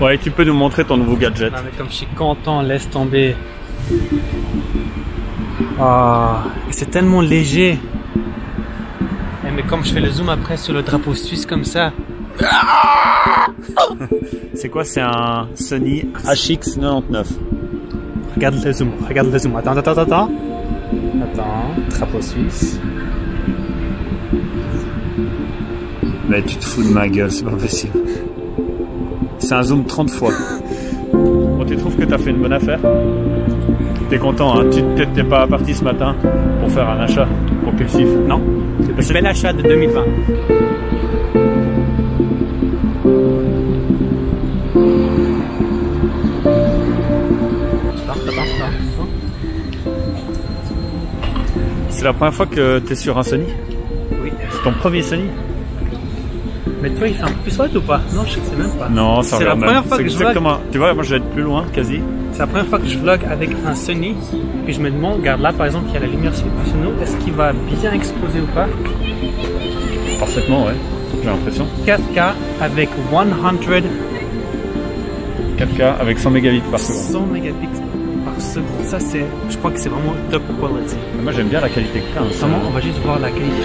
Ouais, tu peux nous montrer ton nouveau gadget. Non, mais comme je suis content, laisse tomber. Oh, c'est tellement léger. Mais comme je fais le zoom après sur le drapeau suisse comme ça. C'est quoi? C'est un Sony HX99. Regarde le zoom, regarde le zoom. Attends. Attends, drapeau suisse. Mais tu te fous de ma gueule, c'est pas possible. C'est un zoom 30 fois. Bon, tu trouves que tu as fait une bonne affaire? T'es content, hein? Tu t'es pas parti ce matin pour faire un achat compulsif? Non, c'est un bel achat de 2020. C'est la première fois que tu es sur un Sony? Oui. C'est ton premier Sony? Mais toi, il fait un peu plus haut ou pas? Non, je sais même pas. Non, ça c'est la première fois que je vlog. Tu vois, moi je vais être plus loin, quasi. C'est la première fois que je vlog avec un Sony. Puis je me demande, regarde là par exemple, il y a la lumière sur nous. Est-ce qu'il va bien exposer ou pas? Parfaitement, ouais. J'ai l'impression. 4K avec 100. 4K avec 100 mégabits par seconde. 100 mégabits par seconde. Ça, c'est, je crois que c'est vraiment top quality. Moi j'aime bien la qualité que t'as. Vraiment, on va juste voir la qualité.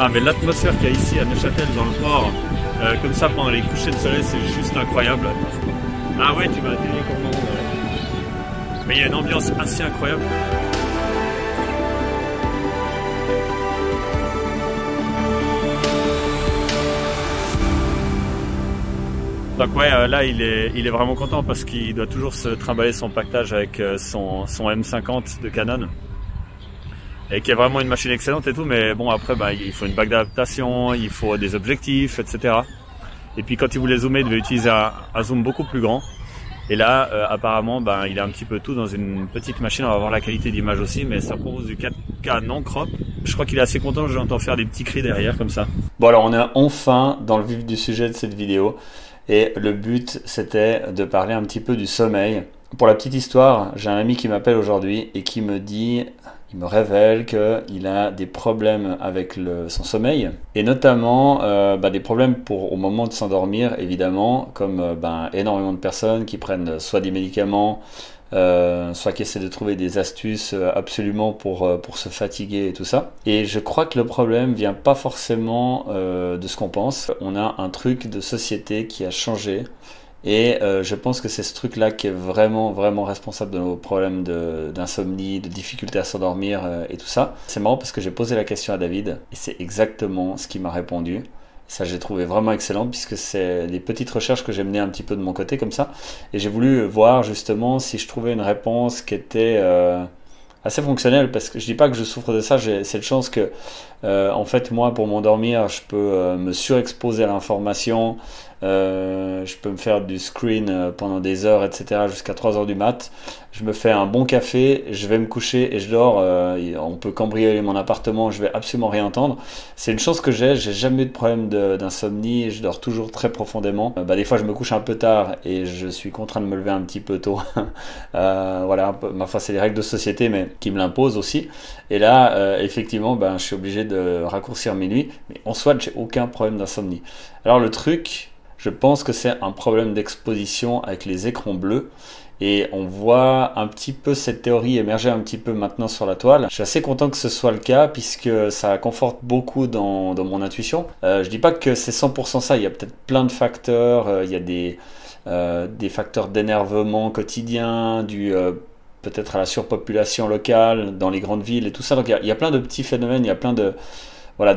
Ah, mais l'atmosphère qu'il y a ici à Neuchâtel dans le port, comme ça pendant les couchers de soleil, c'est juste incroyable. Ah ouais, tu vas atterrir comment? Mais il y a une ambiance assez incroyable. Donc ouais, là il est vraiment content parce qu'il doit toujours se trimballer son pactage avec son M50 de Canon. Et qui est vraiment une machine excellente et tout, mais bon après bah, il faut une bague d'adaptation, il faut des objectifs, etc. Et puis quand il voulait zoomer, il devait utiliser un zoom beaucoup plus grand. Et là apparemment bah, il a un petit peu tout dans une petite machine, on va voir la qualité d'image aussi, mais ça propose du 4K non crop. Je crois qu'il est assez content, j'entends faire des petits cris derrière comme ça. Bon alors on est enfin dans le vif du sujet de cette vidéo. Et le but c'était de parler un petit peu du sommeil. Pour la petite histoire, j'ai un ami qui m'appelle aujourd'hui et qui me dit... Il me révèle qu'il a des problèmes avec son sommeil et notamment des problèmes au moment de s'endormir évidemment, comme énormément de personnes qui prennent soit des médicaments, soit qui essaient de trouver des astuces absolument pour se fatiguer et tout ça. Et je crois que le problème vient pas forcément de ce qu'on pense. On a un truc de société qui a changé. Et je pense que c'est ce truc-là qui est vraiment responsable de nos problèmes d'insomnie, de difficulté à s'endormir et tout ça. C'est marrant parce que j'ai posé la question à David et c'est exactement ce qu'il m'a répondu. Ça, j'ai trouvé vraiment excellent puisque c'est des petites recherches que j'ai menées un petit peu de mon côté comme ça. Et j'ai voulu voir justement si je trouvais une réponse qui était assez fonctionnelle parce que je dis pas que je souffre de ça, j'ai cette chance que en fait moi pour m'endormir je peux me surexposer à l'information. Je peux me faire du screen pendant des heures, etc. jusqu'à 3 heures du mat. Je me fais un bon café, je vais me coucher et je dors. On peut cambrioler mon appartement, je vais absolument rien entendre. C'est une chance que j'ai jamais eu de problème d'insomnie, je dors toujours très profondément. Des fois je me couche un peu tard et je suis contraint de me lever un petit peu tôt. Voilà, ma foi c'est les règles de société mais qui me l'imposent aussi. Et là, effectivement, je suis obligé de raccourcir mes nuits. Mais en soi, j'ai aucun problème d'insomnie. Alors le truc... Je pense que c'est un problème d'exposition avec les écrans bleus et on voit un petit peu cette théorie émerger un petit peu maintenant sur la toile. Je suis assez content que ce soit le cas puisque ça conforte beaucoup dans mon intuition. Je dis pas que c'est 100% ça, il y a peut-être plein de facteurs, il y a des facteurs d'énervement quotidien, peut-être à la surpopulation locale dans les grandes villes et tout ça. Donc il y a plein de petits phénomènes, il y a plein de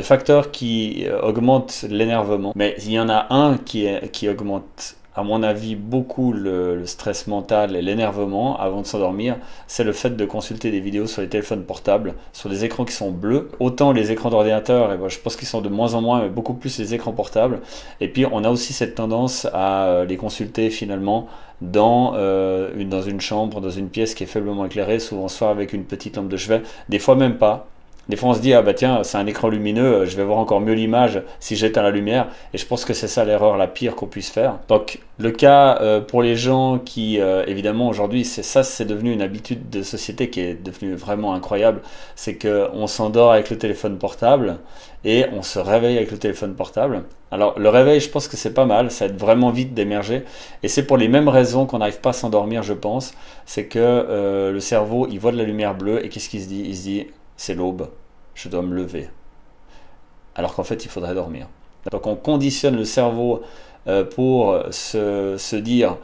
facteurs qui augmentent l'énervement. Mais il y en a un qui augmente à mon avis, beaucoup le stress mental et l'énervement avant de s'endormir, c'est le fait de consulter des vidéos sur les téléphones portables, sur des écrans qui sont bleus. Autant les écrans d'ordinateur, et ben, je pense qu'ils sont de moins en moins, mais beaucoup plus les écrans portables. Et puis on a aussi cette tendance à les consulter finalement dans une chambre, dans une pièce qui est faiblement éclairée, souvent soit avec une petite lampe de chevet, des fois même pas. Des fois on se dit, ah bah tiens, c'est un écran lumineux, je vais voir encore mieux l'image si j'éteins la lumière. Et je pense que c'est ça l'erreur la pire qu'on puisse faire. Donc le cas pour les gens qui, évidemment aujourd'hui, c'est devenu une habitude de société qui est devenue vraiment incroyable. C'est qu'on s'endort avec le téléphone portable et on se réveille avec le téléphone portable. Alors le réveil, je pense que c'est pas mal, ça aide vraiment vite d'émerger. Et c'est pour les mêmes raisons qu'on n'arrive pas à s'endormir, je pense. C'est que le cerveau, il voit de la lumière bleue et qu'est-ce qu'il se dit? Il se dit, c'est l'aube, je dois me lever. Alors qu'en fait, il faudrait dormir. Donc on conditionne le cerveau pour se dire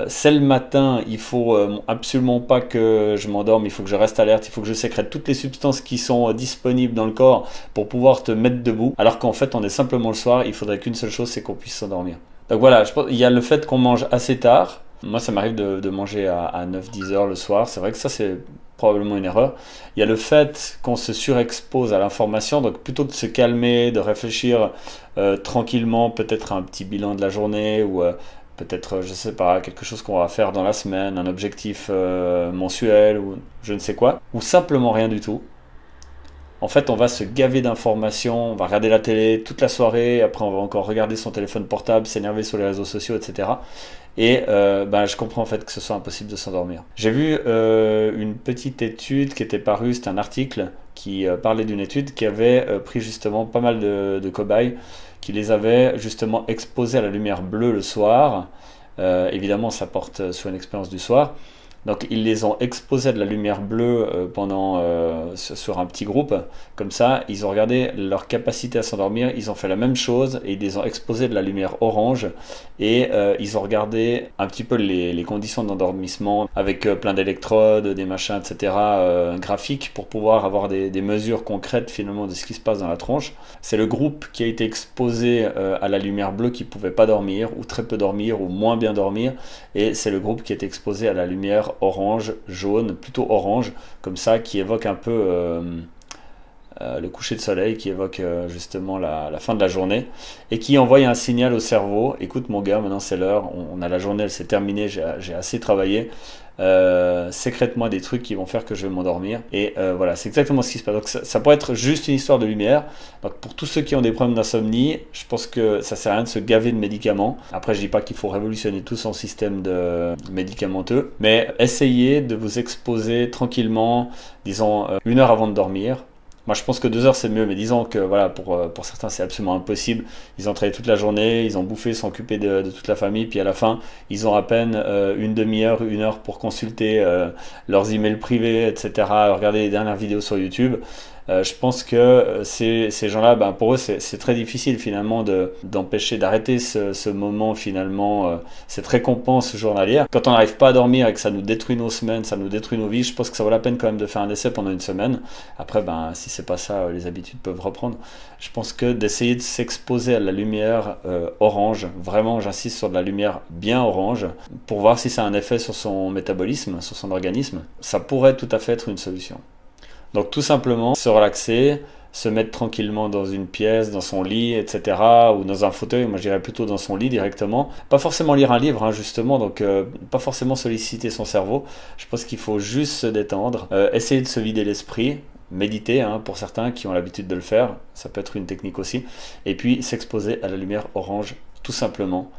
c'est le matin, il faut absolument pas que je m'endorme, il faut que je reste alerte, il faut que je sécrète toutes les substances qui sont disponibles dans le corps pour pouvoir te mettre debout. Alors qu'en fait, on est simplement le soir, il faudrait qu'une seule chose, c'est qu'on puisse s'endormir. Donc voilà, je pense, il y a le fait qu'on mange assez tard. Moi, ça m'arrive de manger à 9-10 heures le soir. C'est vrai que ça, c'est probablement une erreur. Il y a le fait qu'on se surexpose à l'information. Donc, plutôt que de se calmer, de réfléchir tranquillement, peut-être à un petit bilan de la journée ou peut-être, je sais pas, quelque chose qu'on va faire dans la semaine, un objectif mensuel ou je ne sais quoi, ou simplement rien du tout. En fait, on va se gaver d'informations, on va regarder la télé toute la soirée, après on va encore regarder son téléphone portable, s'énerver sur les réseaux sociaux, etc. Et je comprends en fait que ce soit impossible de s'endormir. J'ai vu une petite étude qui était parue, c'était un article qui parlait d'une étude qui avait pris justement pas mal de cobayes, qui les avait justement exposés à la lumière bleue le soir. Évidemment, ça porte sur une expérience du soir. Donc ils les ont exposés à de la lumière bleue sur un petit groupe, comme ça ils ont regardé leur capacité à s'endormir, ils ont fait la même chose et ils les ont exposés de la lumière orange et ils ont regardé un petit peu les conditions d'endormissement avec plein d'électrodes, des machins, etc. Graphiques pour pouvoir avoir des mesures concrètes finalement de ce qui se passe dans la tronche. C'est le groupe qui a été exposé à la lumière bleue qui ne pouvait pas dormir ou très peu dormir ou moins bien dormir et c'est le groupe qui est exposé à la lumière orange, jaune, plutôt orange, comme ça, qui évoque un peu le coucher de soleil, qui évoque justement la fin de la journée, et qui envoie un signal au cerveau, écoute mon gars, maintenant c'est l'heure, on a la journée, elle s'est terminée, j'ai assez travaillé, sécrète-moi des trucs qui vont faire que je vais m'endormir, et voilà, c'est exactement ce qui se passe. Donc ça pourrait être juste une histoire de lumière. Donc pour tous ceux qui ont des problèmes d'insomnie, je pense que ça sert à rien de se gaver de médicaments. Après, je dis pas qu'il faut révolutionner tout son système de médicamenteux, mais essayez de vous exposer tranquillement, disons 1 heure avant de dormir. Moi je pense que 2 heures c'est mieux, mais disons que voilà, pour certains c'est absolument impossible. Ils ont travaillé toute la journée, ils ont bouffé, sont occupés de toute la famille, puis à la fin ils ont à peine une demi-heure, 1 heure pour consulter leurs emails privés, etc., regarder les dernières vidéos sur YouTube. Je pense que ces gens-là, pour eux, c'est très difficile finalement d'empêcher, d'arrêter ce moment finalement, cette récompense journalière. Quand on n'arrive pas à dormir et que ça nous détruit nos semaines, ça nous détruit nos vies, je pense que ça vaut la peine quand même de faire un essai pendant 1 semaine. Après, si c'est pas ça, les habitudes peuvent reprendre. Je pense que d'essayer de s'exposer à la lumière orange, vraiment j'insiste sur de la lumière bien orange, pour voir si ça a un effet sur son métabolisme, sur son organisme, ça pourrait tout à fait être une solution. Donc tout simplement se relaxer, se mettre tranquillement dans une pièce, dans son lit, etc. ou dans un fauteuil, moi je dirais plutôt dans son lit directement. Pas forcément lire un livre, hein, justement, donc pas forcément solliciter son cerveau. Je pense qu'il faut juste se détendre, essayer de se vider l'esprit, méditer, hein, pour certains qui ont l'habitude de le faire, ça peut être une technique aussi, et puis s'exposer à la lumière orange, tout simplement.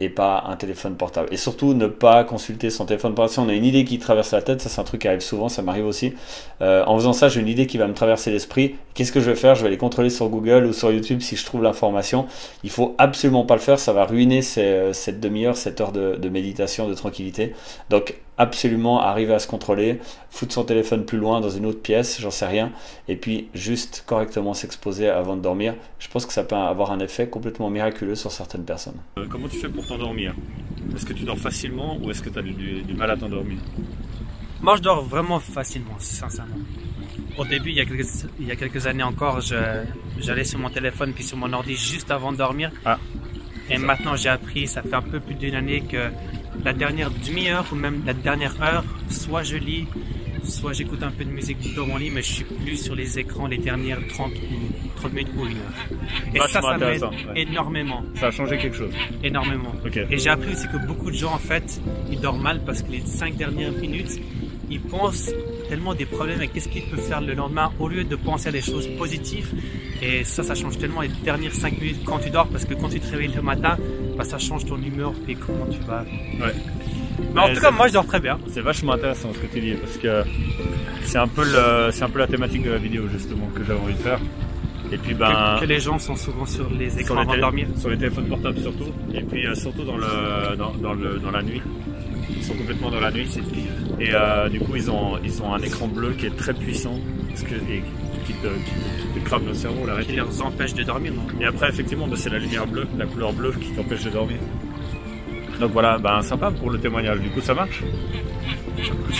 Et pas un téléphone portable. Et surtout, ne pas consulter son téléphone portable. Si on a une idée qui traverse la tête, ça c'est un truc qui arrive souvent, ça m'arrive aussi. En faisant ça, j'ai une idée qui va me traverser l'esprit. Qu'est-ce que je vais faire? Je vais aller contrôler sur Google ou sur YouTube si je trouve l'information. Il faut absolument pas le faire, ça va ruiner cette demi-heure, cette heure de méditation, de tranquillité. Donc, absolument arriver à se contrôler, foutre son téléphone plus loin dans une autre pièce, j'en sais rien, et puis juste correctement s'exposer avant de dormir. Je pense que ça peut avoir un effet complètement miraculeux sur certaines personnes. Comment tu fais pour t'endormir? Est-ce que tu dors facilement ou est-ce que tu as du mal à t'endormir? Moi, je dors vraiment facilement, sincèrement. Au début, il y a quelques années encore, j'allais sur mon téléphone puis sur mon ordi juste avant de dormir. Et maintenant, j'ai appris, ça fait un peu plus d'une année, que la dernière demi-heure ou même la dernière heure, soit je lis, soit j'écoute un peu de musique dans mon lit, mais je suis plus sur les écrans les dernières 30 minutes ou une heure. Et ça m'aide énormément. Ça a changé quelque chose. Énormément. Okay. Et j'ai appris aussi que beaucoup de gens, en fait, ils dorment mal parce que les 5 dernières minutes, ils pensent tellement des problèmes et qu'est-ce qu'ils peuvent faire le lendemain au lieu de penser à des choses positives. Et ça change tellement les dernières 5 minutes quand tu dors, parce que quand tu te réveilles le matin, bah, ça change ton humeur et comment tu vas. Ouais. Mais en tout cas, moi je dors très bien. C'est vachement intéressant ce que tu dis, parce que c'est un peu la thématique de la vidéo justement que j'avais envie de faire. Et puis que les gens sont souvent sur les écrans avant de dormir. Sur les téléphones portables surtout. Et puis surtout dans la nuit. Ils sont complètement dans la nuit. Et du coup ils ont un écran bleu qui est très puissant et qui te crame le cerveau, la rétine. Qui les empêche de dormir, non? Et après effectivement c'est la lumière bleue, la couleur bleue qui t'empêche de dormir. Donc voilà, sympa pour le témoignage, du coup ça marche.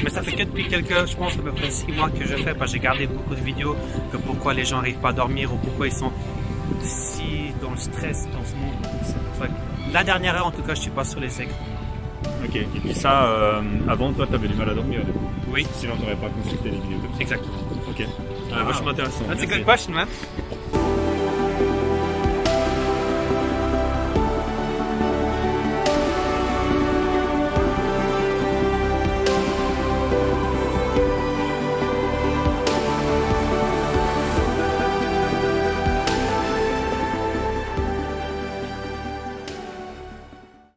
Mais ça fait que depuis je pense à peu près 6 mois que je fais, parce que j'ai gardé beaucoup de vidéos que pourquoi les gens n'arrivent pas à dormir ou pourquoi ils sont si dans le stress dans ce monde. La dernière heure en tout cas, je suis pas sur les écrans. Ok, et puis ça, avant toi t'avais du mal à dormir du coup. Oui. Sinon t'aurais pas consulté les vidéos. Exactement. Ok. Vachement intéressant. That's a good question, man.